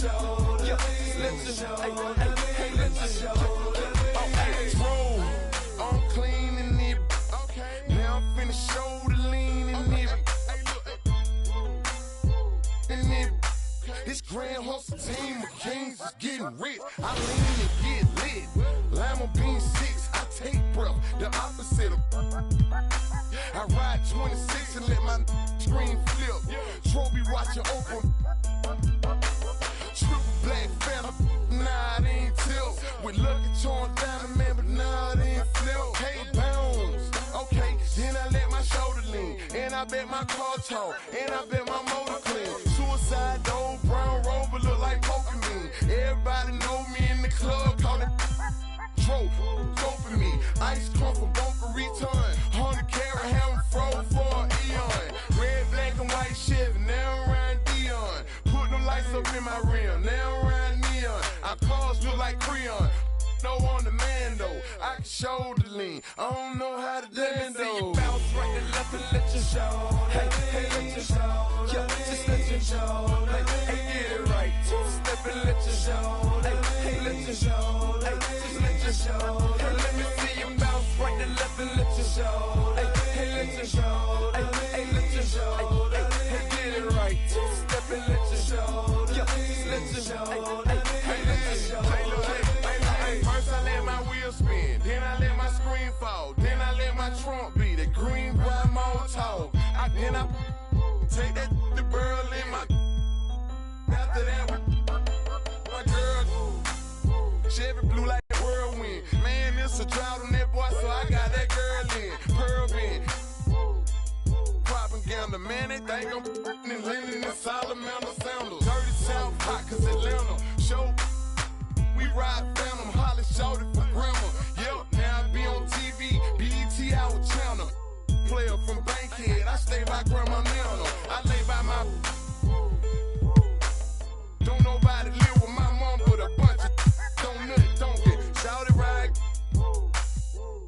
shoulder. Hey, lift your shoulder. Roll, I'm cleaning it. Okay. Now I'm finna shoulder leaning it. This grand hustle team of kings is getting rich. I lean and get lit. Lima bean 6, I take breath, the opposite of. I ride 26 and let my screen flip. Trophy watching open. Triple black phantom, nah, it ain't tilt. With Lucky torn down, man, but nah, it ain't flip. Hey, bounce, okay, then I let my shoulder lean. And I bet my car tall, and I bet my motor clean. Suicide door, brown rover, look like Pokemon. Everybody know me in the club, call it Dope me. Ice crumb for bumper return. 100 carat hammer froze for an eon. Red, black, and white Chevy, now around Dion. Put them lights up in my rim, now around neon. Our cars look like Creon. No on the man though, I can shoulder lean. I don't know how to dance though. You bounce right and left and let your shoulder. Hey, let your shoulder. Yeah, just let your shoulder. Hey, get it right. Step and let your shoulder. Hey, let your shoulder. Just let your shoulder. Let me see you bounce right and left and let your shoulder. Hey, let your shoulder. Hey, let your shoulder. Hey, get it right. Step and let your shoulder. Yeah, just let your shoulder. Hey, let your shoulder. First I let my wheel spin, then I let my screen fall, then I let my trunk be the green boy Molotov. Then I take that the burl in my. After that, my girl Chevy blue like a whirlwind. Man, it's a drought on that boy, so I got that girl in pearl bin. Propaganda, man, they think I'm in Lennon and Salamander sandals. Dirty South hot, cause Atlanta show. We ride Phantom, Holly shouted for grandma. Yep, now I be on TV, BET out channel. Player from Bankhead, I stay by Grandma Nana. I lay by my. Don't nobody live with my mom, but a bunch of don't nut, don't get. Shouted ride.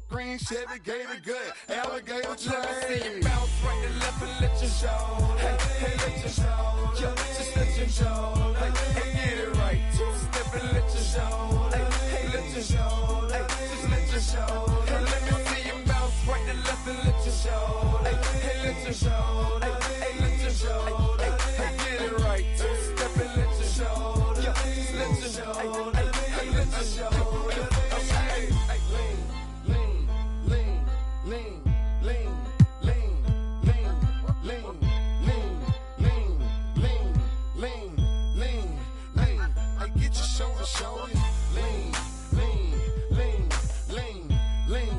Green Chevy, gator gut, alligator train. Let me see you bounce right and left and let your shoulder. Hey, let your shoulder. Yeah, just let your shoulder. Hey, get it right. Step and let your shoulder. Hey, let your shoulder. Just let your shoulder. Let me see you bounce right and left and let your shoulder. Hey, let your shoulder. Hey, let your shoulder. Hey, get it right. Step and let your shoulder. Yeah, just let your shoulder. Hey, let your shoulder. Hey, lean, lean, lean, lean, lean, lean, lean, lean, lean, lean, lean, lean. Hey, get your shoulder, shoulder. Lean, lean, lean, lean, lean,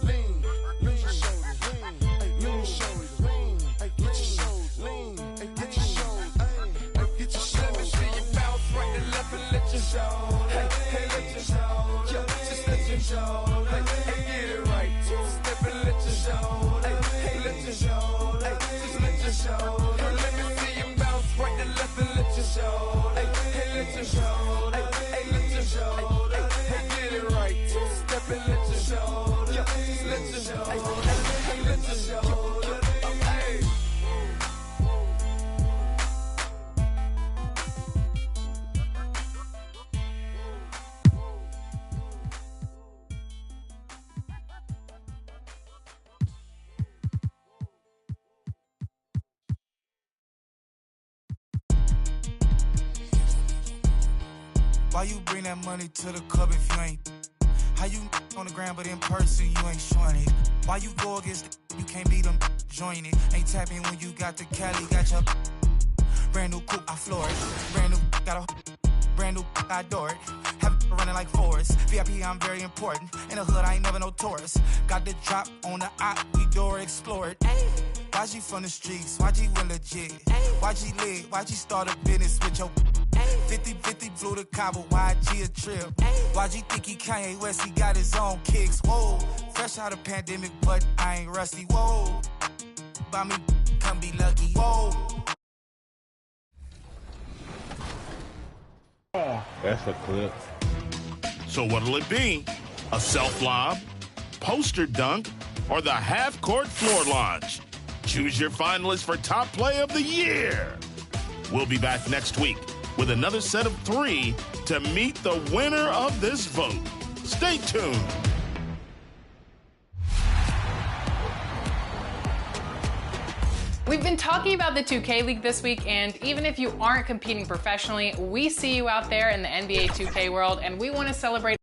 lean, lean your shoulders. Lean, hey, lean your shoulders. Lean, hey, get your shoulders. Lean, hey, get your shoulders. Hey, get your shoulders. Let me see you bounce right and left and let your shoulder. Hey, let your shoulder. Yeah, just let your shoulder. Hey, get it right. Step and let your shoulder. Hey, let your shoulder. Just let your shoulder. Let me see you bounce right and left and let your shoulder. Hey, let your shoulder. Hey, let your shoulder. Hey, get it right. Step and let your shoulder. Yeah, just let your shoulder. Hey, let your shoulder. Hey. Why you bring that money to the club if you ain't? How you on the ground but in person you ain't showing it? Why you go against you can't beat them, join it? Ain't tapping when you got the Cali, got your brand new coupe, I floor it. Brand new got a brand new I adore it. Have it running like Forrest. VIP, I'm very important. In the hood, I ain't never no tourist. Got the drop on the op, we door explore it. YG from the streets, YG went legit. YG lit, YG start a business with your 50-50 flew to Cabo, YG a trip. YG think he Kanye West, he got his own kicks. Whoa, fresh out of pandemic, but I ain't rusty. Whoa, buy me, come be lucky. Whoa. That's a clip. So what'll it be? A self-lob, poster dunk, or the half-court floor launch? Choose your finalist for Top Play of the Year. We'll be back next week with another set of 3 to meet the winner of this vote. Stay tuned. We've been talking about the 2K League this week, and even if you aren't competing professionally, we see you out there in the NBA 2K world, and we want to celebrate.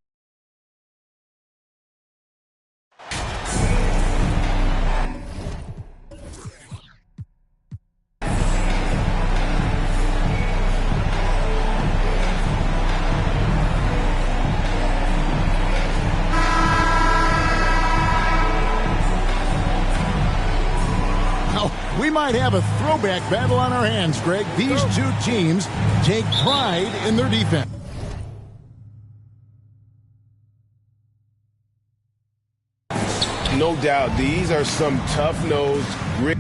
We might have a throwback battle on our hands, Greg. These two teams take pride in their defense. No doubt, these are some tough-nosed, grit.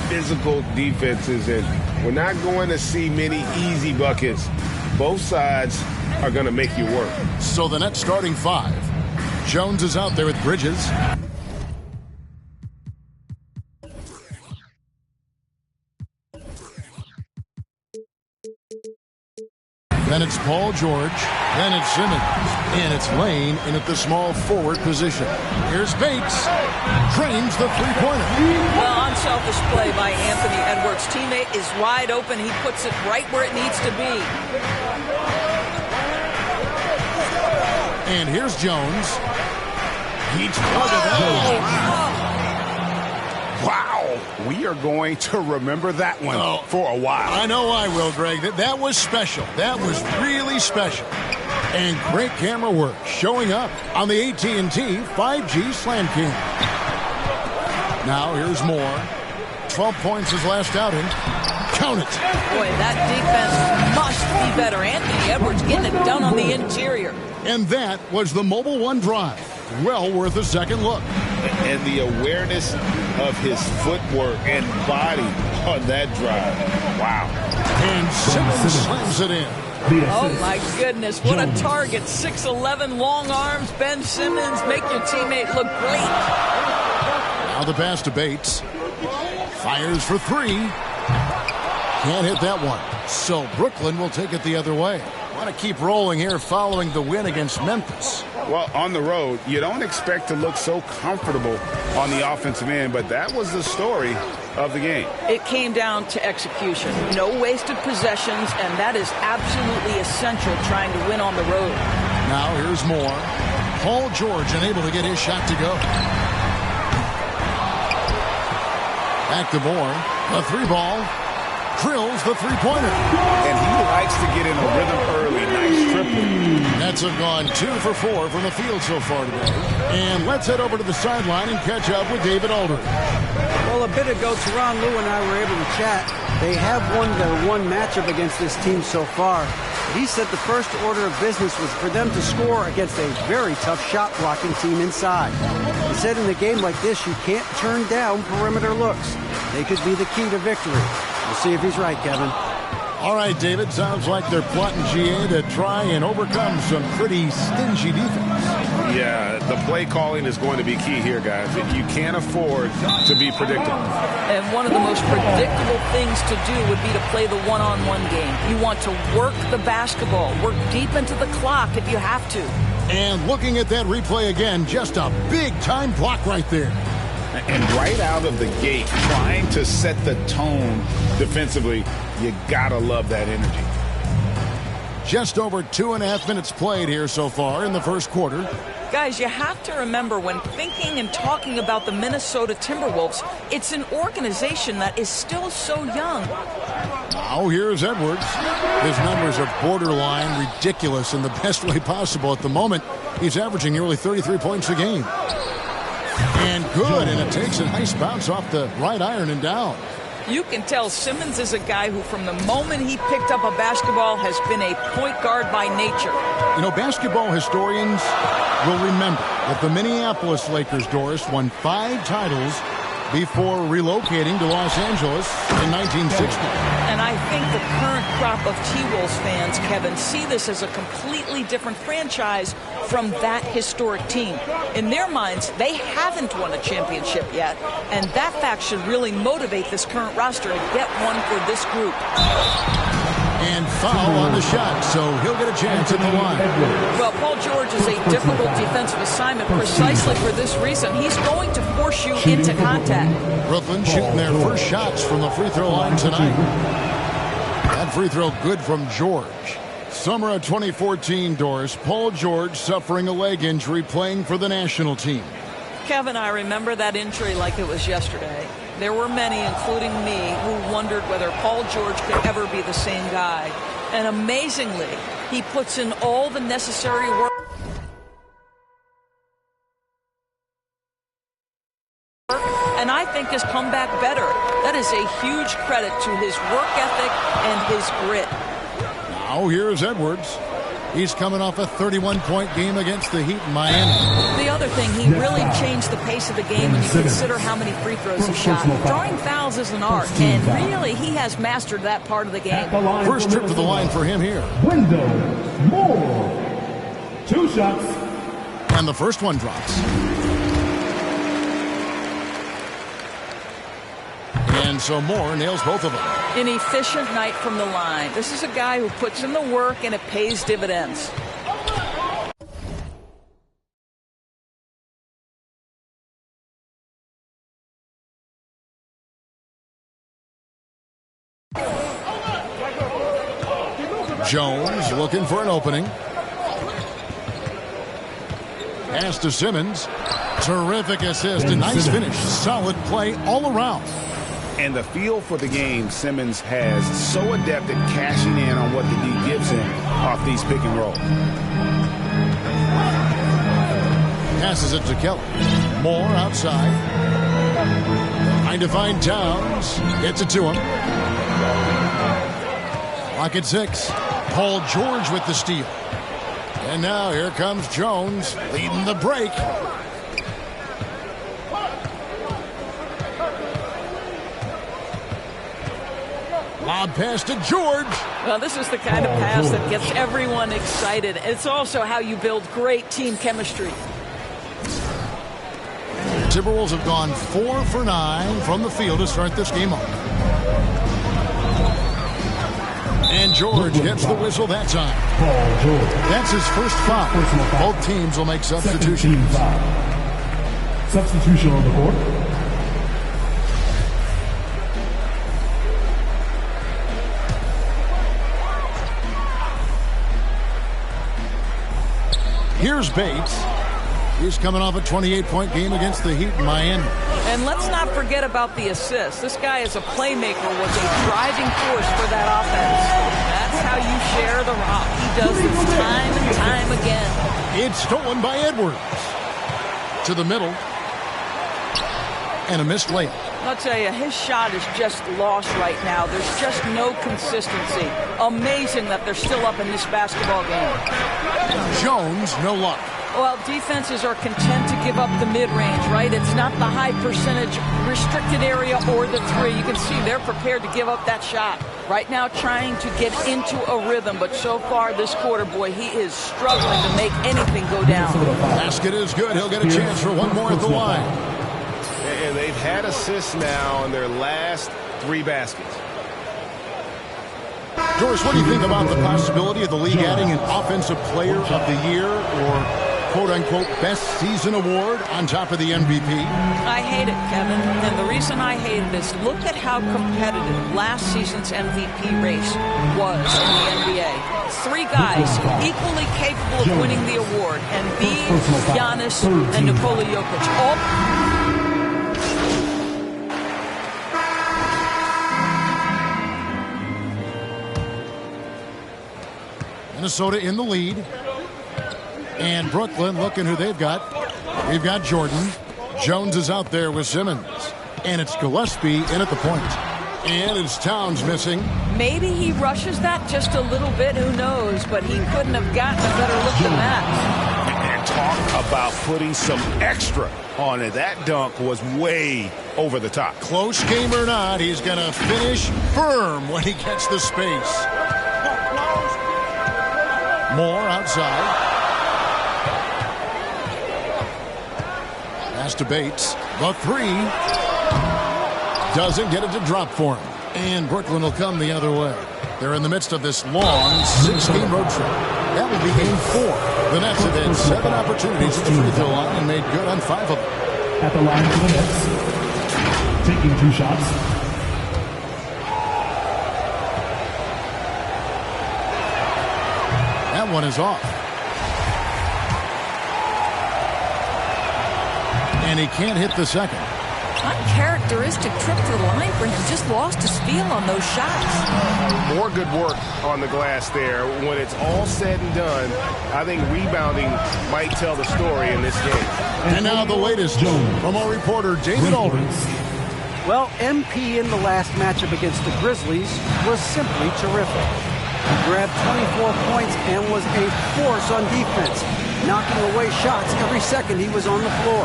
Physical defenses, and we're not going to see many easy buckets. Both sides are going to make you work. So the net starting 5. Jones is out there with Bridges. Then it's Paul George. Then it's Simmons. And it's Lane in at the small forward position. Here's Bates. Drains the three-pointer. Well, unselfish play by Anthony Edwards. Teammate is wide open. He puts it right where it needs to be. And here's Jones. He targeted Wow. We are going to remember that one for a while. I know I will, Greg. That was special. That was really special. And great camera work showing up on the AT&T 5G Slam King. Now here's more. 12 points his last outing. Count it. Boy, that defense must be better. Anthony Edwards getting it done on the interior. And that was the Mobile One drive. Well worth a second look. And the awareness of his footwork and body on that drive. Wow. And Simmons slams it in. Oh, my goodness. What a target. 6'11", long arms. Ben Simmons, make your teammate look great. Now the pass to Bates. Fires for 3. Can't hit that one. So Brooklyn will take it the other way. Want to keep rolling here following the win against Memphis. Well, on the road, you don't expect to look so comfortable on the offensive end, but that was the story of the game. It came down to execution. No wasted possessions, and that is absolutely essential trying to win on the road. Now here's more. Paul George unable to get his shot to go. Back to Moore. A 3-ball. Drills the three-pointer. And he likes to get in a rhythm early. Nice triple. Nets have gone 2 for 4 from the field so far today. And let's head over to the sideline and catch up with David Aldridge. Well, a bit ago, Teron Lou and I were able to chat. They have won their one matchup against this team so far. He said the first order of business was for them to score against a very tough shot-blocking team inside. He said in a game like this, you can't turn down perimeter looks. They could be the key to victory. We'll see if he's right, Kevin. All right, David. Sounds like they're plotting GA to try and overcome some pretty stingy defense. Yeah, the play calling is going to be key here, guys. You can't afford to be predictable. And one of the most predictable things to do would be to play the one-on-one game. You want to work the basketball, work deep into the clock if you have to. And looking at that replay again, just a big-time block right there. And right out of the gate, trying to set the tone defensively, you gotta love that energy. Just over 2.5 minutes played here so far in the first quarter. Guys, you have to remember when thinking and talking about the Minnesota Timberwolves, it's an organization that is still so young. Now here's Edwards. His numbers are borderline ridiculous in the best way possible at the moment. He's averaging nearly 33 points a game. And good, and it takes a nice bounce off the right iron and down. You can tell Simmons is a guy who, from the moment he picked up a basketball, has been a point guard by nature. You know, basketball historians will remember that the Minneapolis Lakers, Doris, won 5 titles before relocating to Los Angeles in 1960. And I think the current crop of T-Wolves fans, Kevin, see this as a completely different franchise from that historic team. In their minds, they haven't won a championship yet, and that fact should really motivate this current roster to get one for this group. And foul on the shot, so he'll get a chance at the line. Well, Paul George is a difficult defensive assignment precisely for this reason. He's going to force you into contact. Brooklyn shooting their first shots from the free throw line tonight. That free throw good from George. Summer of 2014, Doris, Paul George suffering a leg injury playing for the national team. Kevin, I remember that injury like it was yesterday. There were many, including me, who wondered whether Paul George could ever be the same guy. And amazingly, he puts in all the necessary work. And I think has come back better. That is a huge credit to his work ethic and his grit. Now here's Edwards. He's coming off a 31-point game against the Heat in Miami. The other thing, he really changed the pace of the game when you consider how many free throws he shot. Drawing fouls is an art, and really he has mastered that part of the game. First trip to the line for him here. Wendell Moore. 2 shots. And the first one drops. And so Moore nails both of them. An efficient night from the line. This is a guy who puts in the work and it pays dividends. Jones looking for an opening. Pass to Simmons. Terrific assist. A nice finish. Solid play all around. And the feel for the game Simmons has, so adept at cashing in on what the D gives him off these pick and roll. Passes it to Kelly. Moore outside. Trying to find Towns. Gets it to him. Clock at 6. Paul George with the steal. And now here comes Jones leading the break. Lob pass to George. Well, this is the kind of pass that gets everyone excited. It's also how you build great team chemistry. Timberwolves have gone 4 for 9 from the field to start this game off. And George gets the whistle that time. That's his first foul. Both teams will make substitutions. Substitution on the court. Here's Bates. He's coming off a 28-point game against the Heat in Miami. And let's not forget about the assist. This guy is a playmaker, was a driving force for that offense. That's how you share the rock. He does this time and time again. It's stolen by Edwards. To the middle. And a missed layup. I'll tell you, his shot is just lost right now. There's just no consistency. Amazing that they're still up in this basketball game. Jones, no luck. Well, defenses are content to give up the mid-range, right? It's not the high percentage restricted area or the 3. You can see they're prepared to give up that shot. Right now trying to get into a rhythm, but so far this quarter, boy, he is struggling to make anything go down. Basket is good. He'll get a chance for one more at the line. And they've had assists now in their last 3 baskets. Doris, what do you think about the possibility of the league adding an Offensive Player of the Year or quote-unquote best season award on top of the MVP? I hate it, Kevin. And the reason I hate it is look at how competitive last season's MVP race was in the NBA. 3 guys equally capable of winning the award. Embiid, Giannis, and Nikola Jokic. All Minnesota in the lead. And Brooklyn looking who they've got. We've got Jordan. Jones is out there with Simmons. And it's Gillespie in at the point. And it's Towns missing. Maybe he rushes that just a little bit, who knows, but he couldn't have gotten a better look than that. And talk about putting some extra on it. That dunk was way over the top. Close game or not, he's going to finish firm when he gets the space. Moore outside. Pass to Bates. The three. Doesn't get it to drop for him. And Brooklyn will come the other way. They're in the midst of this long 6-game road trip. That will be game 4. The Nets have had 7 opportunities at the free throw line and made good on 5 of them. At the line for the Nets, taking 2 shots. That one is off. And he can't hit the second. Uncharacteristic trip to the line for him. Just lost his feel on those shots. More good work on the glass there. When it's all said and done, I think rebounding might tell the story in this game. And now the latest from our reporter, David Aldridge. Well, MP in the last matchup against the Grizzlies was simply terrific. He grabbed 24 points and was a force on defense, knocking away shots every second he was on the floor.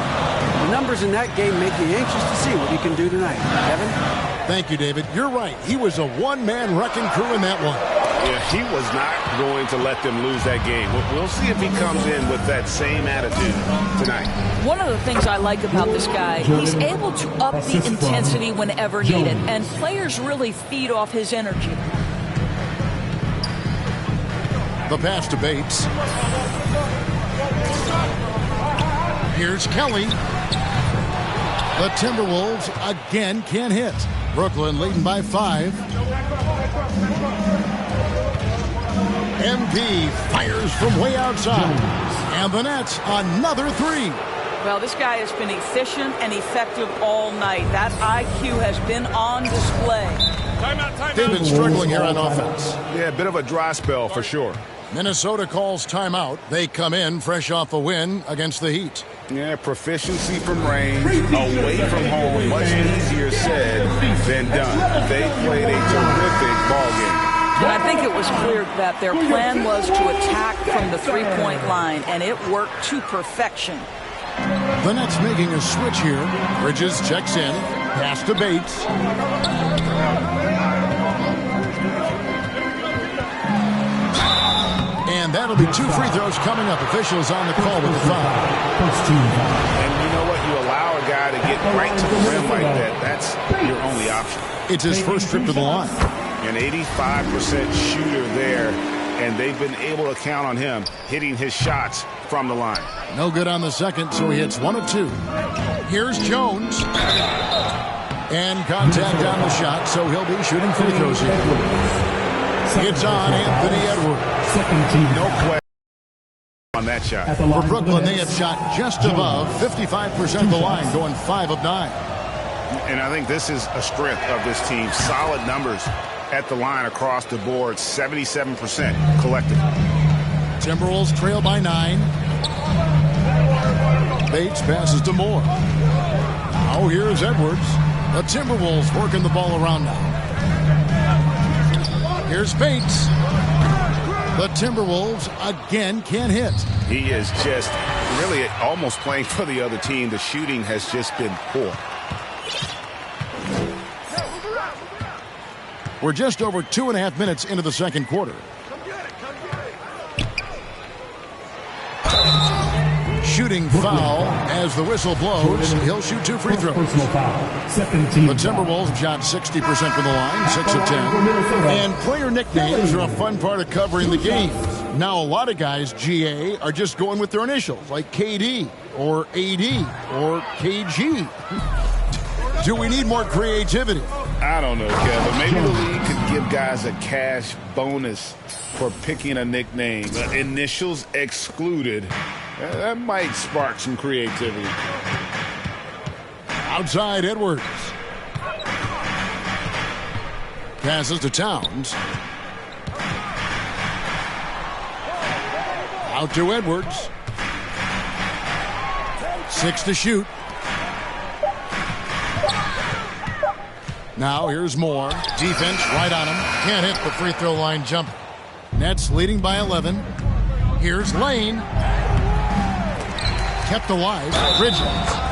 The numbers in that game make me anxious to see what he can do tonight. Kevin? Thank you, David. You're right. He was a one-man wrecking crew in that one. Yeah, he was not going to let them lose that game. We'll see if he comes in with that same attitude tonight. One of the things I like about this guy, he's able to up the intensity whenever needed, and players really feed off his energy. The pass to Bates. Here's Kelly. The Timberwolves again can't hit. Brooklyn leading by 5. MP fires from way outside. And the Nets another 3. Well, this guy has been efficient and effective all night. That IQ has been on display. They've been struggling here on offense. Yeah, a bit of a dry spell for sure. Minnesota calls timeout. They come in fresh off a win against the Heat. Yeah, proficiency from range, away from home, much easier said than done. They played a terrific ball game. And I think it was clear that their plan was to attack from the three-point line, and it worked to perfection. The Nets making a switch here. Bridges checks in. Pass to Bates. And that'll be 2 free throws coming up. Officials on the call with the foul. And you know what? You allow a guy to get right to the rim like that. That's your only option. It's his first trip to the line. An 85% shooter there, and they've been able to count on him hitting his shots from the line. No good on the second, so he hits 1 of 2. Here's Jones. And contact on the shot, so he'll be shooting free throws here. It's on Anthony Edwards. No question on that shot. For Brooklyn, they have shot just above 55% of the line, going 5 of 9. And I think this is a strength of this team. Solid numbers at the line across the board, 77% collectively. Timberwolves trail by 9. Bates passes to Moore. Now here's Edwards. The Timberwolves working the ball around now. Here's Bates. The Timberwolves again can't hit. He is just really almost playing for the other team. The shooting has just been poor. We're just over 2.5 minutes into the second quarter. Shooting foul as the whistle blows. He'll shoot 2 free throws. The Timberwolves shot 60% from the line, 6 of 10. And player nicknames are a fun part of covering the game. Now, a lot of guys, GA, are just going with their initials, like KD or AD or KG. Do we need more creativity? I don't know, Kevin. Maybe the league could give guys a cash bonus for picking a nickname. Initials excluded. That might spark some creativity. Outside Edwards. Passes to Towns. Out to Edwards. 6 to shoot. Now here's Moore. Defense right on him. Can't hit the free throw line jump. Nets leading by 11. Here's Lane. Kept alive. Bridges.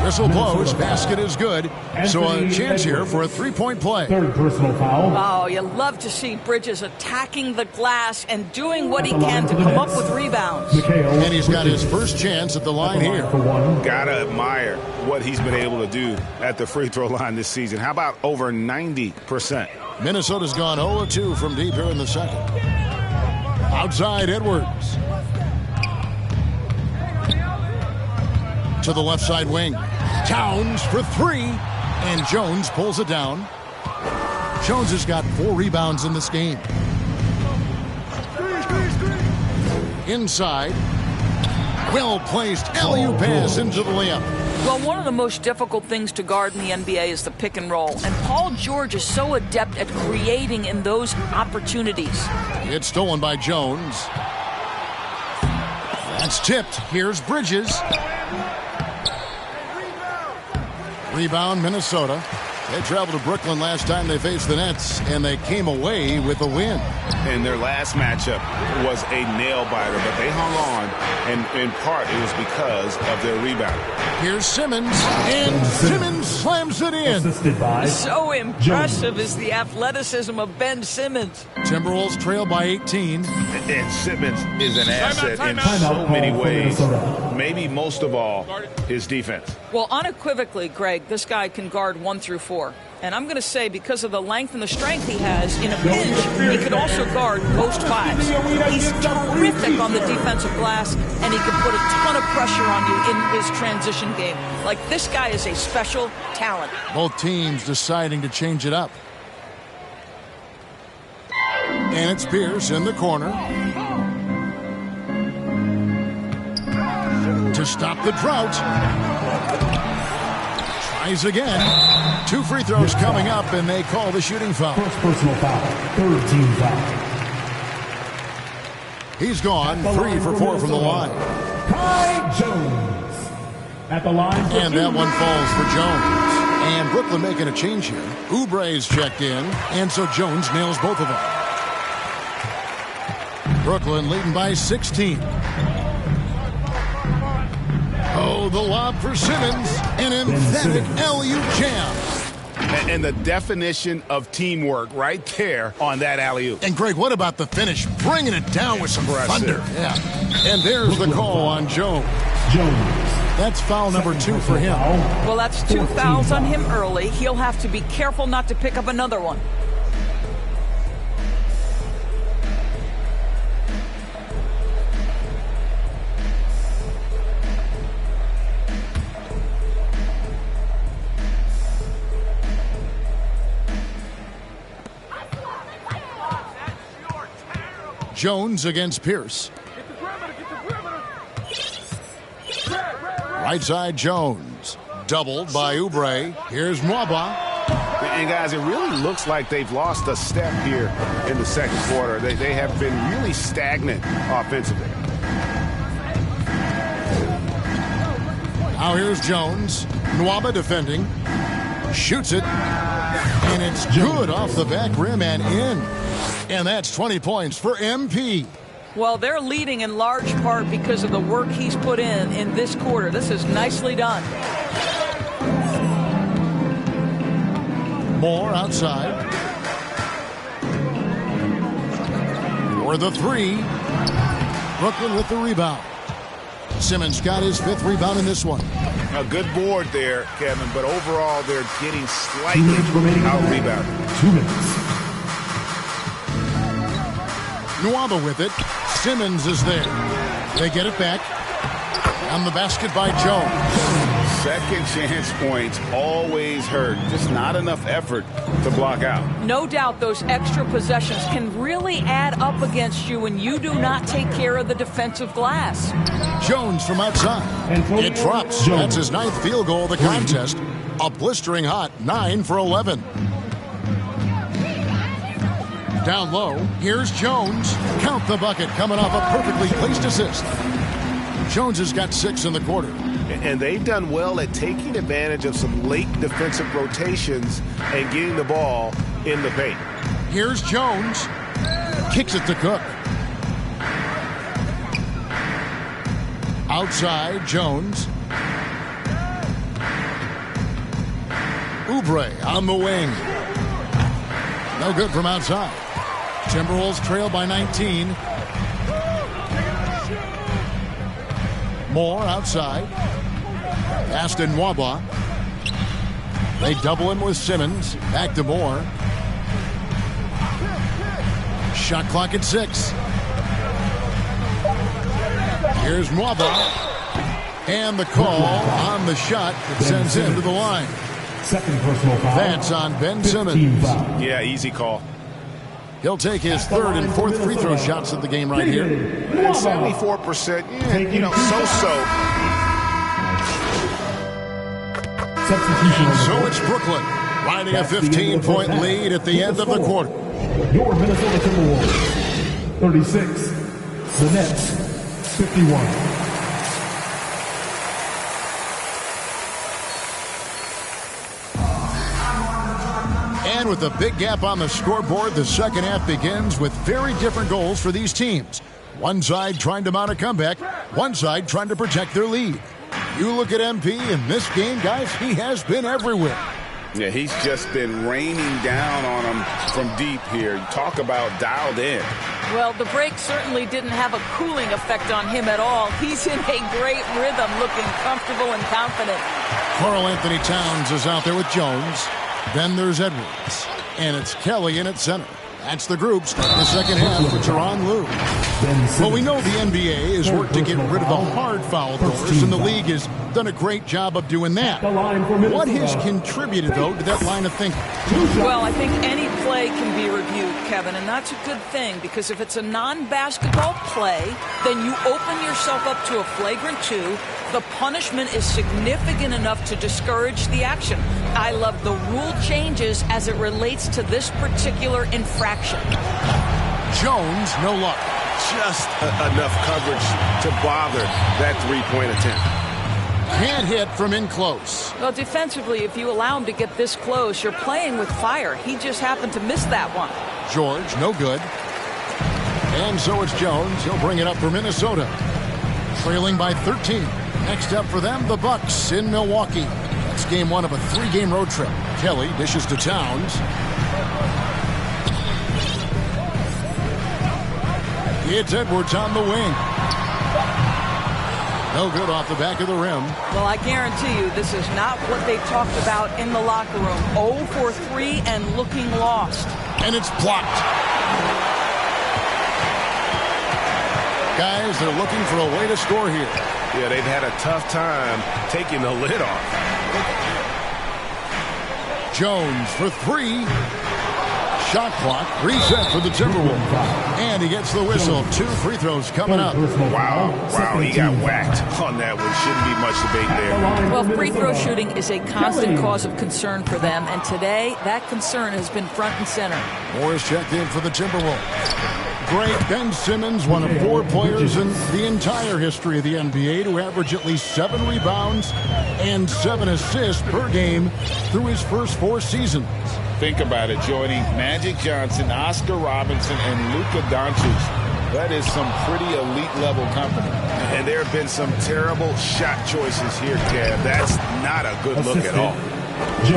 Whistle blows. Basket is good. So a chance here for a three-point play. Third personal foul. Oh, you love to see Bridges attacking the glass and doing what he can to come up with rebounds. And he's got his first chance at the line here. Gotta admire what he's been able to do at the free throw line this season. How about over 90%? Minnesota's gone 0-2 from deep here in the second. Outside Edwards. To the left side wing. Towns for three. And Jones pulls it down. Jones has got 4 rebounds in this game. Inside. Well-placed alley-oop pass into the layup. Well, one of the most difficult things to guard in the NBA is the pick and roll. And Paul George is so adept at creating in those opportunities. It's stolen by Jones. That's tipped. Here's Bridges. Rebound, Minnesota. They traveled to Brooklyn last time they faced the Nets, and they came away with a win. And their last matchup was a nail-biter, but they hung on, and in part it was because of their rebound. Here's Simmons, and Simmons slams it in. Assisted by So impressive is the athleticism of Ben Simmons. Timberwolves trail by 18. And Simmons is an asset in so many ways. Maybe most of all, his defense. Well, unequivocally, Greg, this guy can guard 1 through 4. And I'm going to say, because of the length and the strength he has, in a pinch, he could also guard post 5s. He's terrific on the defensive glass, and he can put a ton of pressure on you in his transition game. Like, this guy is a special talent. Both teams deciding to change it up. And it's Pierce in the corner. To stop the drought. Tries again. 2 free throws coming up, and they call the shooting foul. first personal foul. Third team foul. He's gone 3 for 4 from the line. Kai Jones at the line. And that one falls for Jones. And Brooklyn making a change here. Oubre's checked in, and so Jones nails both of them. Brooklyn leading by 16. Oh, the lob for Simmons. An emphatic alley-oop jam. And the definition of teamwork right there on that alley-oop. And, Greg, what about the finish? Bringing it down with some thunder. Yeah. And there's the call on Jones. That's foul number 2 for him. Well, that's 2 fouls on him early. He'll have to be careful not to pick up another one. Jones against Pierce. Right side Jones. Doubled by Oubre. Here's Mwaba. And guys, it really looks like they've lost a step here in the second quarter. They have been really stagnant offensively. Now here's Jones. Mwaba defending. Shoots it. And it's good off the back rim and in. And that's 20 points for MP. Well, they're leading in large part because of the work he's put in this quarter. This is nicely done. Moore outside. For the 3. Brooklyn with the rebound. Simmons got his 5th rebound in this one. A good board there, Kevin, but overall they're getting slightly out-rebounded. 2 minutes. Nwaba with it. Simmons is there. They get it back. On the basket by Jones. Second chance points always hurt. Just not enough effort to block out. No doubt those extra possessions can really add up against you when you do not take care of the defensive glass. Jones from outside. It drops. That's his 9th field goal of the contest. A blistering hot 9 for 11. Down low, here's Jones. Count the bucket coming off a perfectly placed assist. Jones has got 6 in the quarter. And they've done well at taking advantage of some late defensive rotations and getting the ball in the paint. Here's Jones. Kicks it to Cook. Outside, Jones. Oubre on the wing. No good from outside. Timberwolves trail by 19. Moore outside. Aston Waba. They double him with Simmons. Back to Moore. Shot clock at 6. Here's Mwaba. And the call on the shot that sends him to the line. Second personal foul. That's on Ben Simmons. Yeah, easy call. He'll take his third and fourth free throw shots of the game right here. And 74%, so-so. Substitution. So it's Brooklyn riding a 15-point lead at the end of the quarter. Your Minnesota Timberwolves, 36. The Nets, 51. And with a big gap on the scoreboard, the second half begins with very different goals for these teams. One side trying to mount a comeback, one side trying to protect their lead. You look at MP in this game, guys, he has been everywhere. Yeah, he's just been raining down on them from deep here. Talk about dialed in. Well, the break certainly didn't have a cooling effect on him at all. He's in a great rhythm, looking comfortable and confident. Karl Anthony Towns is out there with Jones. Then there's Edwards. And it's Kelly in at center. That's the group starting the second half with Tyronn Lue. Well, we know the NBA has worked to get rid of the hard foul throwers, and the league has done a great job of doing that. What has contributed, though, to that line of thinking? Well, I think any play can be reviewed, Kevin, and that's a good thing, because if it's a non-basketball play, then you open yourself up to a flagrant 2. The punishment is significant enough to discourage the action. I love the rule changes as it relates to this particular infraction. Jones, no luck. Just enough coverage to bother that three-point attempt. Can't hit from in close. Well, defensively, if you allow him to get this close, you're playing with fire. He just happened to miss that one. George, no good. And so it's Jones. He'll bring it up for Minnesota. Trailing by 13. Next up for them, the Bucks in Milwaukee. It's game 1 of a 3-game road trip. Kelly dishes to Towns. It's Edwards on the wing. No good off the back of the rim. Well, I guarantee you this is not what they talked about in the locker room. 0 for 3 and looking lost. And it's blocked. Guys, they're looking for a way to score here. Yeah, they've had a tough time taking the lid off. Jones for 3. Shot clock reset for the Timberwolves. And he gets the whistle. 2 free throws coming up. Wow, he got whacked on that one. Shouldn't be much debate there. Well, free throw shooting is a constant cause of concern for them, and today that concern has been front and center. Morris checked in for the Timberwolves. Great Ben Simmons, one of 4 players in the entire history of the NBA to average at least 7 rebounds and 7 assists per game through his first 4 seasons. Think about it, joining Magic Johnson, Oscar Robertson, and Luka Doncic. That is some pretty elite-level company. And there have been some terrible shot choices here, Kev. That's not a good look at all.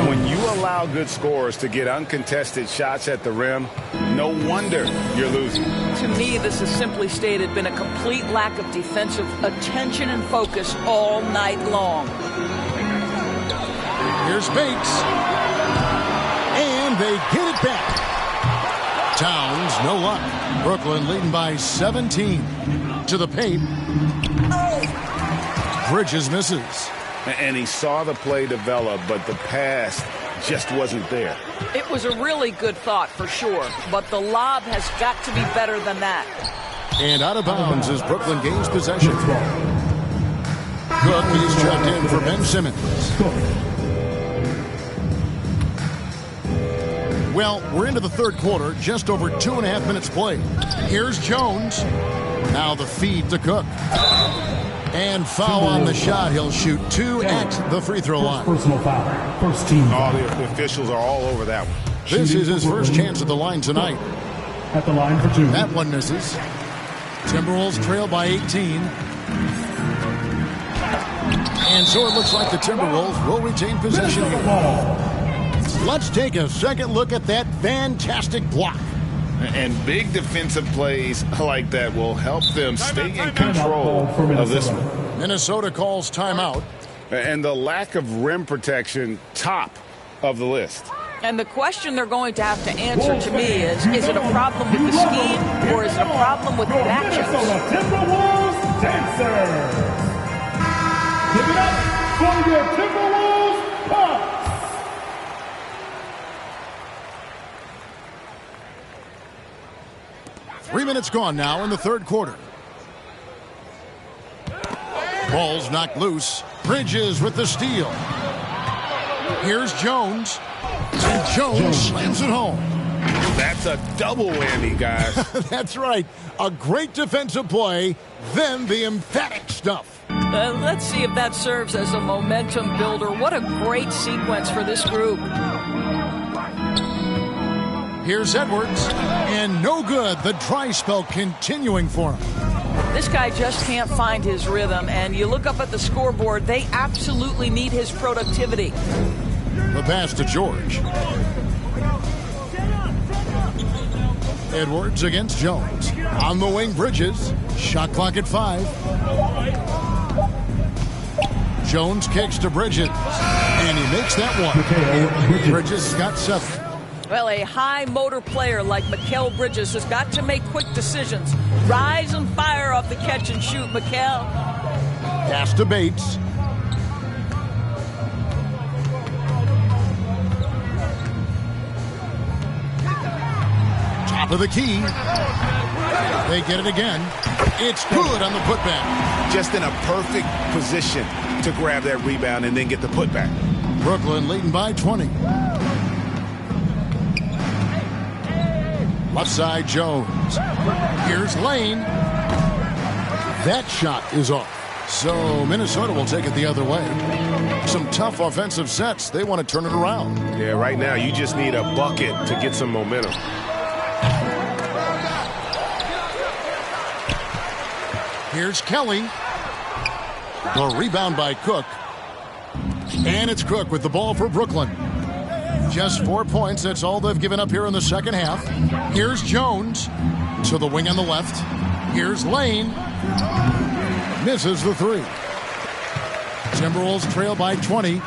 When you allow good scorers to get uncontested shots at the rim, no wonder you're losing. To me, this has simply stated been a complete lack of defensive attention and focus all night long. Here's Bates. And they get it back. Towns, no luck. Brooklyn leading by 17. To the paint. Bridges misses. And he saw the play develop, but the pass just wasn't there. It was a really good thought for sure, but the lob has got to be better than that. And out of bounds as Brooklyn gains possession. Cook is checked in for Ben Simmons. Well, we're into the third quarter, just over 2.5 minutes played. Here's Jones. Now the feed to Cook. And foul on the shot. He'll shoot 2 at the free throw line. Personal foul. First team. All the officials are all over that one. This is his first chance at the line tonight. At the line for 2. That one misses. Timberwolves trail by 18. And so it looks like the Timberwolves will retain possession here. Let's take a second look at that fantastic block. And big defensive plays like that will help them stay in control of this one. Minnesota calls timeout. And the lack of rim protection, top of the list. And the question they're going to have to answer to me is it a problem with the scheme or is it a problem with the matchups? Timberwolves dancers. Give it up for your Timberwolves Bucks. Three minutes gone now in the third quarter. Ball's knocked loose. Bridges with the steal. Here's Jones. And Jones slams it home. That's a double whammy, guys. That's right. A great defensive play, then the emphatic stuff. Let's see if that serves as a momentum builder. What a great sequence for this group. Here's Edwards, and no good. The dry spell continuing for him. This guy just can't find his rhythm, and you look up at the scoreboard, they absolutely need his productivity. The pass to George. Edwards against Jones. On the wing, Bridges. Shot clock at 5. Jones kicks to Bridges, and he makes that one. Bridges got 7. Well, a high motor player like Mikal Bridges has got to make quick decisions. Rise and fire off the catch and shoot, Mikal. Pass to Bates. Top of the key. They get it again. It's good on the putback. Just in a perfect position to grab that rebound and then get the putback. Brooklyn leading by 20. Left side, Jones. Here's Lane. That shot is off. So Minnesota will take it the other way. Some tough offensive sets. They want to turn it around. Yeah, right now you just need a bucket to get some momentum. Here's Kelly. The rebound by Cook. And it's Cook with the ball for Brooklyn. Just 4 points. That's all they've given up here in the second half. Here's Jones to the wing on the left. Here's Lane. Misses the 3. Timberwolves trail by 20.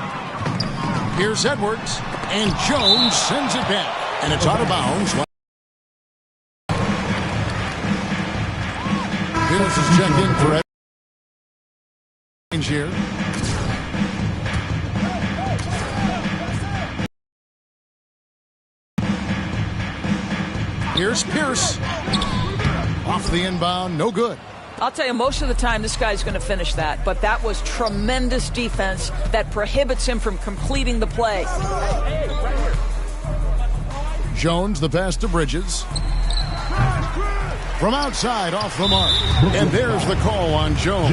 Here's Edwards. And Jones sends it back. And it's out of bounds. This is checked in for Edwards here. Here's Pierce. Off the inbound, no good. I'll tell you, most of the time this guy's going to finish that, but that was tremendous defense that prohibits him from completing the play. Jones, the pass to Bridges. From outside, off the mark. And there's the call on Jones.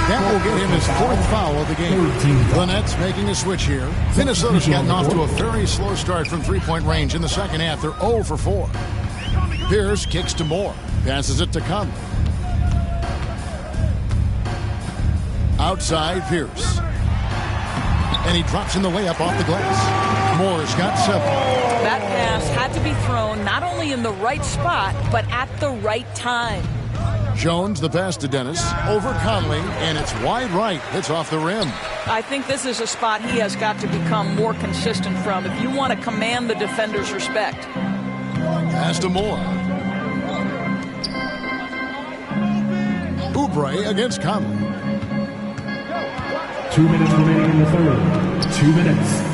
That will get him his 4th foul of the game. The Nets making a switch here. Minnesota's gotten off to a very slow start from three-point range in the second half. They're 0 for 4. Pierce kicks to Moore. Passes it to Conley. Outside, Pierce. And he drops in the layup off the glass. Moore's got 7. That pass had to be thrown not only in the right spot, but at the right time. Jones, the pass to Dennis, over Conley, and it's wide right. It's off the rim. I think this is a spot he has got to become more consistent from if you want to command the defender's respect. Pass to Moore. Oubre against Conley. 2 minutes remaining in the third. 2 minutes.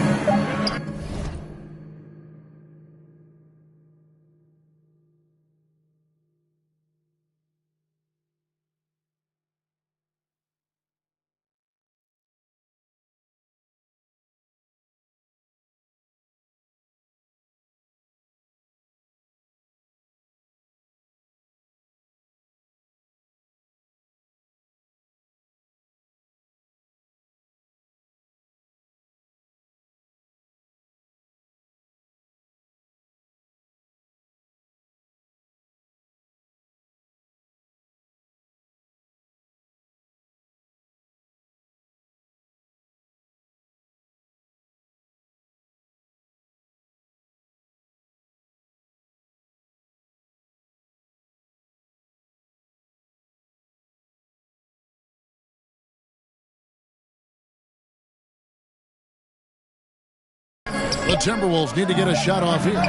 The Timberwolves need to get a shot off here.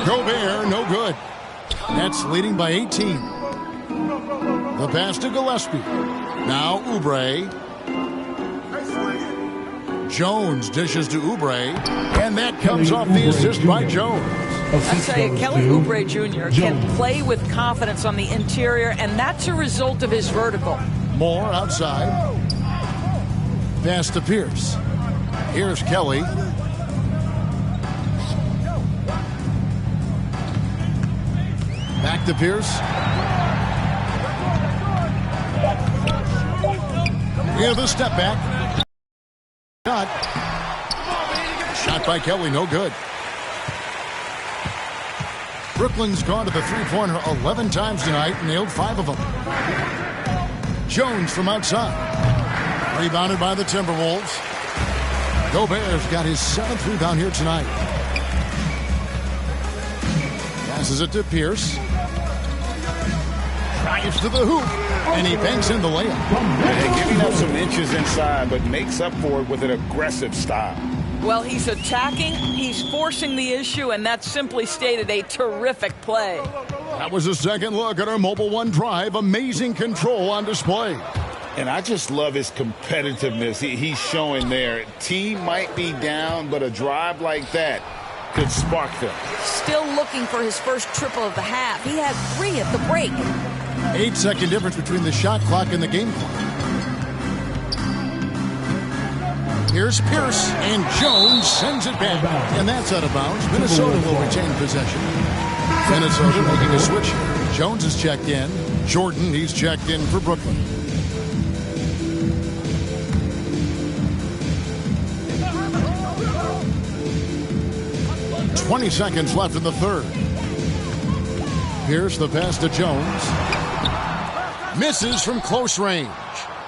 Gobert, no good. Nets leading by 18. The pass to Gillespie. Now Oubre. Jones dishes to Oubre. And that comes off the assist by Jones. I tell you, Kelly Oubre Jr. can play with confidence on the interior, and that's a result of his vertical. Moore outside. Pass to Pierce. Here's Kelly. Back to Pierce. Yeah, the step back. Shot by Kelly, no good. Brooklyn's gone to the three-pointer 11 times tonight, nailed 5 of them. Jones from outside. Rebounded by the Timberwolves. Gobert's got his 7th rebound here tonight. Passes it to Pierce. Drives to the hoop. And he banks in the layup. And giving up some inches inside, but makes up for it with an aggressive style. Well, he's attacking, he's forcing the issue, and that's simply stated a terrific play. That was a second look at our Mobile One drive. Amazing control on display. And I just love his competitiveness he's showing there. Team might be down, but a drive like that could spark them. Still looking for his first triple of the half. He had 3 at the break. 8-second difference between the shot clock and the game clock. Here's Pierce, and Jones sends it back. And that's out of bounds. Minnesota will retain possession. Minnesota making a switch. Jones is checked in. Jordan, he's checked in for Brooklyn. "20 seconds left in the third. Pierce, the pass to Jones. Misses from close range.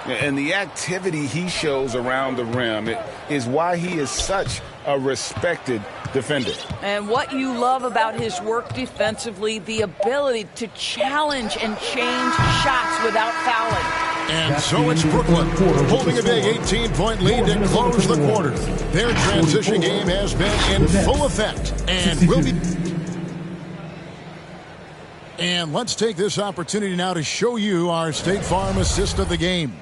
And the activity he shows around the rim is why he is such a respected defender. And what you love about his work defensively, the ability to challenge and change shots without fouling. And so it's Brooklyn holding a big 18-point lead to close the quarter. Their transition game has been in full effect and will be... And let's take this opportunity now to show you our State Farm assist of the game.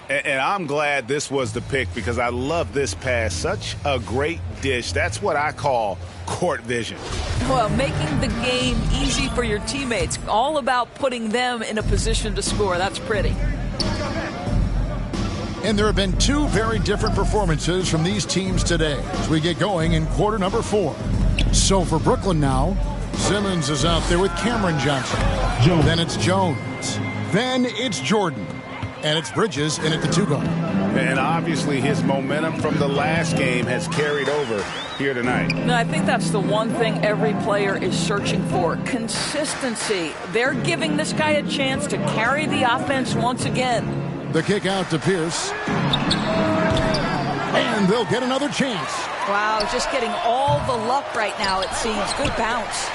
And I'm glad this was the pick because I love this pass. Such a great dish. That's what I call court vision. Well, making the game easy for your teammates. All about putting them in a position to score. That's pretty. And there have been 2 very different performances from these teams today as we get going in quarter number 4. So for Brooklyn now, Simmons is out there with Cameron Johnson. Then it's Jones. Then it's Jordan. And it's Bridges in at the 2 guard. And obviously his momentum from the last game has carried over here tonight. No, I think that's the one thing every player is searching for. Consistency. They're giving this guy a chance to carry the offense once again. The kick out to Pierce. And they'll get another chance. Wow, just getting all the luck right now, it seems. Good bounce.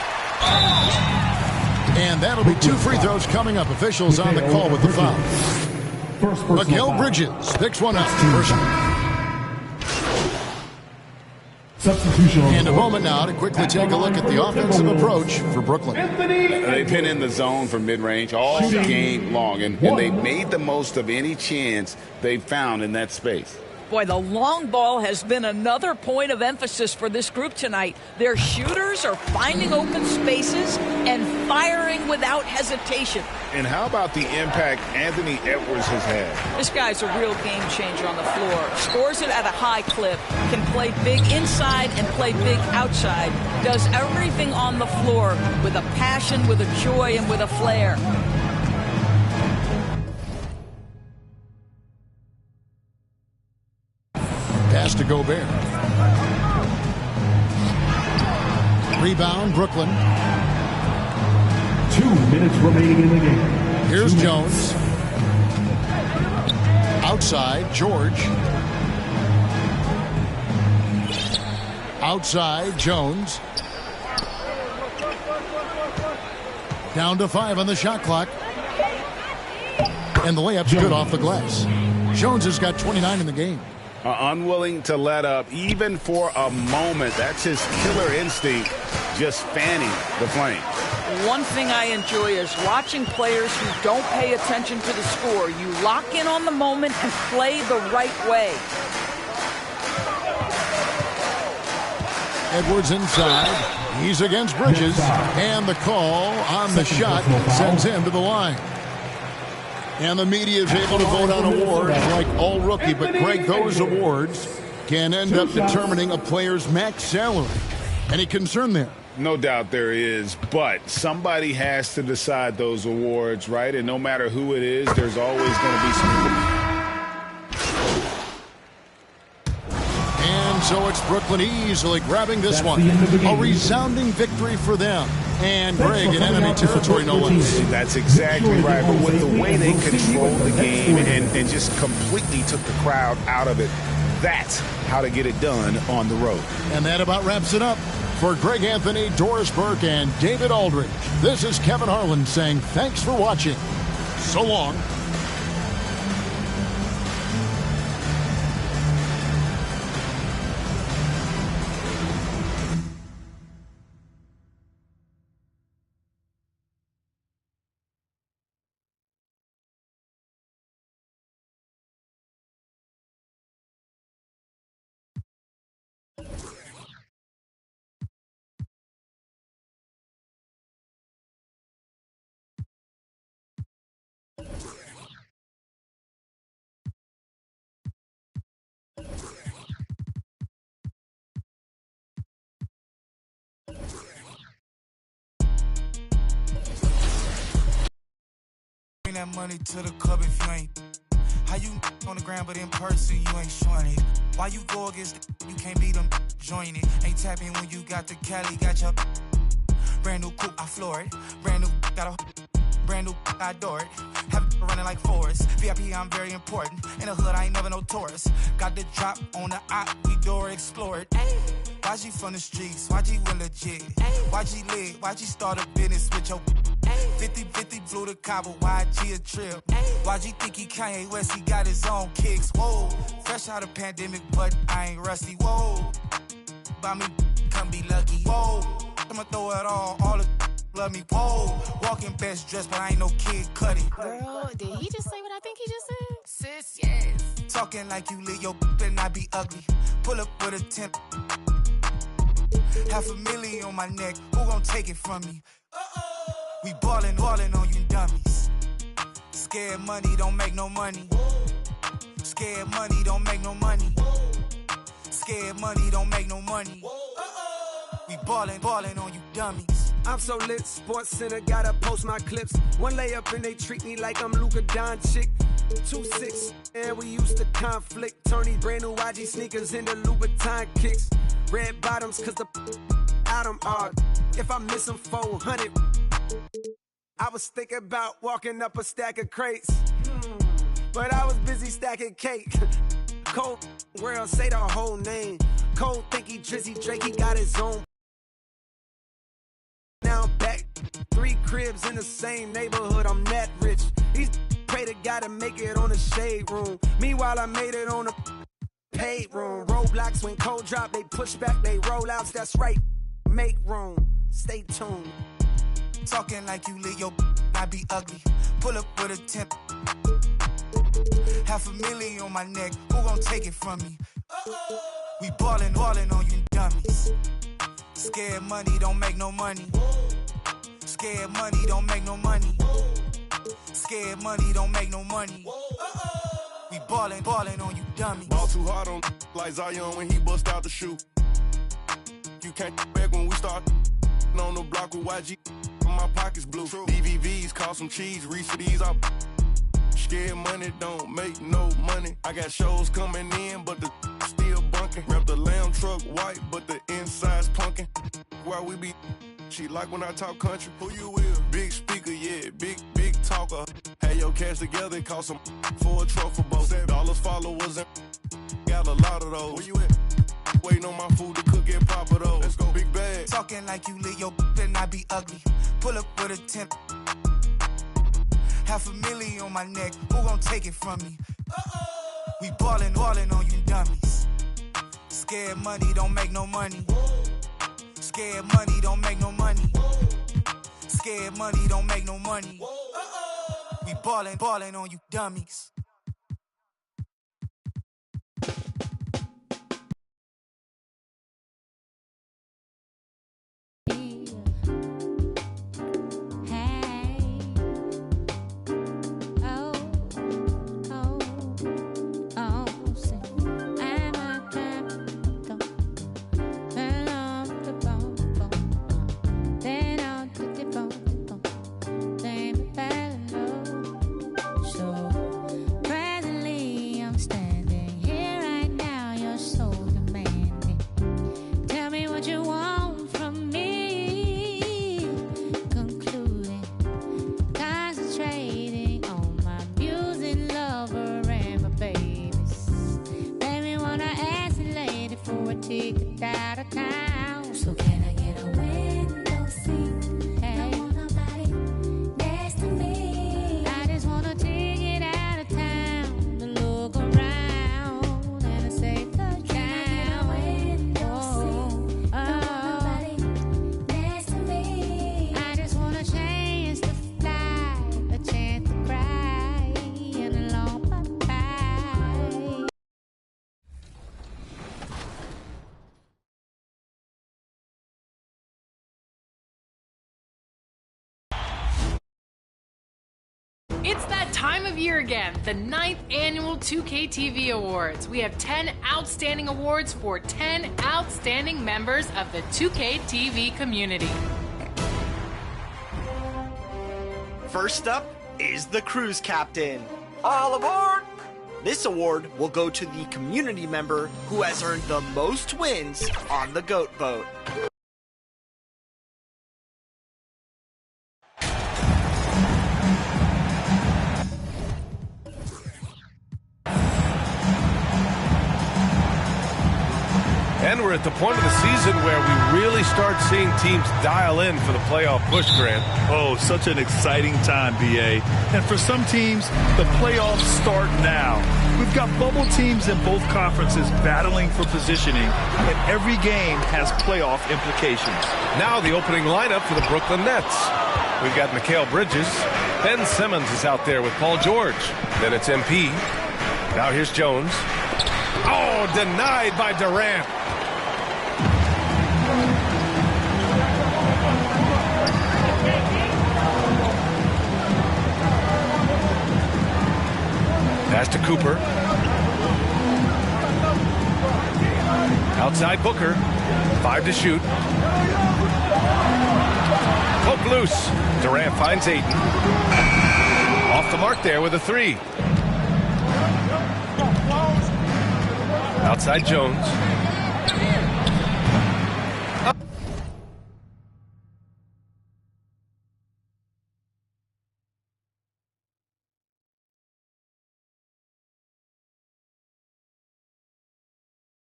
And that'll be 2 free throws coming up. Officials on the call with the foul. Miguel Bridges picks one up. Substitution. And a moment now to quickly take a look at the offensive approach for Brooklyn. They've been in the zone for mid-range all game long, and they made the most of any chance they found in that space. Boy, the long ball has been another point of emphasis for this group tonight. Their shooters are finding open spaces and firing without hesitation. And how about the impact Anthony Edwards has had? This guy's a real game changer on the floor. Scores it at a high clip, can play big inside and play big outside. Does everything on the floor with a passion, with a joy, and with a flair. Pass to Gobert. Rebound, Brooklyn. 2 minutes remaining in the game. Here's Jones. Outside, George. Outside, Jones. Down to 5 on the shot clock. And the layup's good off the glass. Jones has got 29 in the game. Unwilling to let up even for a moment. That's his killer instinct, just fanning the flame. One thing I enjoy is watching players who don't pay attention to the score. You lock in on the moment and play the right way. Edwards inside. He's against Bridges. And the call on the shot sends him to the line. And the media is able to vote on awards like all rookie. But, Greg, those awards can end up determining a player's max salary. Any concern there? No doubt there is, but somebody has to decide those awards, right? And no matter who it is, there's always going to be some. And so it's Brooklyn easily grabbing this one. A resounding victory for them. And Greg in enemy territory, no less. That's exactly right. But with the way they controlled the game and just completely took the crowd out of it, that's how to get it done on the road. And that about wraps it up. For Greg Anthony, Doris Burke, and David Aldridge, this is Kevin Harlan saying thanks for watching. So long. Bring that money to the club if you ain't. How you on the ground but in person you ain't showing it? Why you go against you can't beat them, join it. Ain't tapping when you got the Cali, got your brand new coupe, I floor it. Brand new got a brand new I adore it. Have it running like Forrest. VIP, I'm very important. In the hood, I ain't never no tourist. Got the drop on the op, we door explored. YG from the streets, YG went legit. YG lit, YG start a business with your 50-50 flew to Cabo, YG a trip. YG think he Kanye West, he got his own kicks. Whoa, fresh out of pandemic, but I ain't rusty. Whoa, buy me, come be lucky. Whoa, I'ma throw it all the love me. Whoa, walking best dressed, but I ain't no Kid Cudi. Girl, did he just say what I think he just said? Sis, yes. Talking like you lit, your better not be ugly. Pull up with a 10. $500,000 on my neck, who gon' take it from me? We ballin' on you dummies. Scared money don't make no money. Scared money don't make no money. Scared money don't make no money. We ballin' on you dummies. I'm so lit, Sports Center, gotta post my clips. One layup and they treat me like I'm Luka Doncic. 2-6, and we used to conflict. Tony brand new YG sneakers in the Louboutin kicks. Red bottoms, cause the out them are. If I miss them 400, I was thinking about walking up a stack of crates. But I was busy stacking cake. Cold world, say the whole name. Cold think he Drizzy Drake, he got his own. Now I'm back, 3 cribs in the same neighborhood, I'm that rich. These pray to God to make it on the shade room. Meanwhile, I made it on the paid room. Roadblocks when cold drop, they push back, they roll outs, that's right. Make room, stay tuned. Talking like you lit, your not be ugly. Pull up with a 10. $500,000 on my neck, who gon' take it from me? We ballin' on you dummies. Scared money don't make no money. Scared money don't make no money. Scared money don't make no money. We ballin' on you dummies. Ball too hard on like Zion when he bust out the shoe. You can't back when we start on the block with YG. My pockets blue. DVVs cost some cheese. Reach for these up. Scared money don't make no money. I got shows coming in, but the still bunking. Rep the lamb truck white, but the inside's punkin'. Where we be, she like when I talk country. Who you with? Big speaker, yeah, big talker. Had your cash together, cost some for a trophy boat. $7 followers and got a lot of those. Where you at? Waiting on my food to cook it proper though. Let's go, big bag. Talking like you lit, your better not be ugly. Pull up with a 10. $500,000 on my neck, who gon' take it from me? We ballin' on you dummies. Scared money don't make no money. Scared money don't make no money. Scared money don't make no money. We ballin' on you dummies. It's that time of year again, the 9th annual 2K TV Awards. We have 10 outstanding awards for 10 outstanding members of the 2K TV community. First up is the Cruise Captain. All aboard! This award will go to the community member who has earned the most wins on the Goat Boat. And we're at the point of the season where we really start seeing teams dial in for the playoff push, Grant. Oh, such an exciting time, BA. And for some teams, the playoffs start now. We've got bubble teams in both conferences battling for positioning, and every game has playoff implications. Now the opening lineup for the Brooklyn Nets. We've got Mikal Bridges. Ben Simmons is out there with Paul George. Then it's MP. Now here's Jones. Oh, denied by Durant. Pass to Cooper. Outside Booker. 5 to shoot. Poke loose. Durant finds Ayton. Off the mark there with a 3. Outside Jones.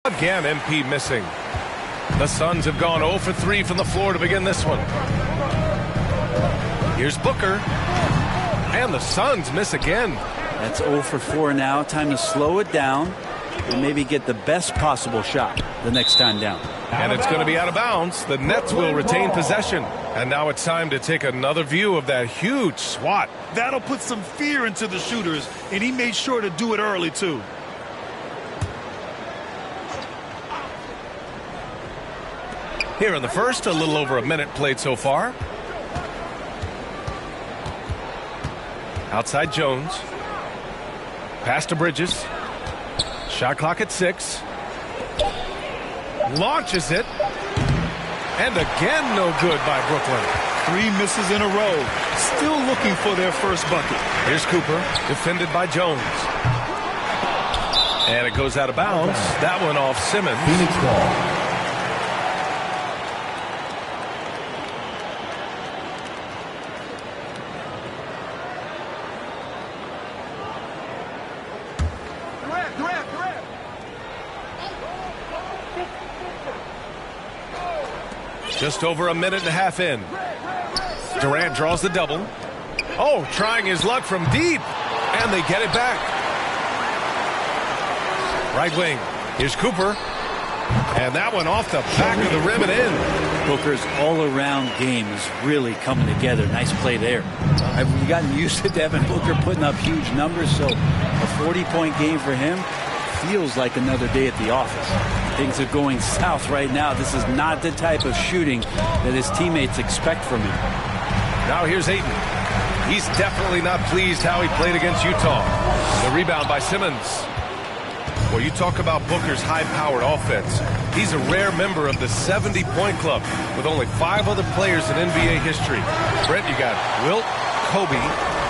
Again, MP missing. The Suns have gone 0 for 3 from the floor to begin this one. Here's Booker. And the Suns miss again. That's 0 for 4 now. Time to slow it down and maybe get the best possible shot the next time down. And it's going to be out of bounds. The Nets will retain possession. And now it's time to take another view of that huge swat. That'll put some fear into the shooters, and he made sure to do it early, too. Here in the first, a little over a minute played so far. Outside Jones. Pass to Bridges. Shot clock at 6. Launches it. And again, no good by Brooklyn. 3 misses in a row. Still looking for their first bucket. Here's Cooper, defended by Jones. And it goes out of bounds. That one off Simmons. Phoenix ball. Just over a minute and a half in. Durant draws the double. Oh, trying his luck from deep. And they get it back. Right wing. Here's Cooper. And that one off the back of the rim and in. Booker's all-around game is really coming together. Nice play there. Have we gotten used to Devin Booker putting up huge numbers? So a 40-point game for him feels like another day at the office. Things are going south right now. This is not the type of shooting that his teammates expect from him. Now here's Ayton. He's definitely not pleased how he played against Utah. The rebound by Simmons. Well, you talk about Booker's high-powered offense. He's a rare member of the 70-point club with only 5 other players in NBA history. Brent, you got Wilt, Kobe,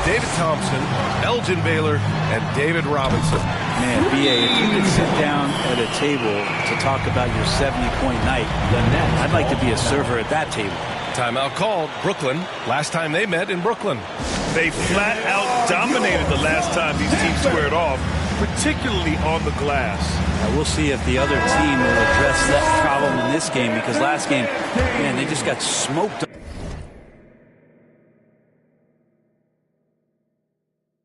David Thompson, Elgin Baylor, and David Robinson. Man, B.A., if you could sit down at a table to talk about your 70-point night, I'd like to be a server at that table. Timeout called. Brooklyn. Last time they met in Brooklyn. They flat out dominated the last time these teams squared off, particularly on the glass. Now we'll see if the other team will address that problem in this game, because last game, man, they just got smoked.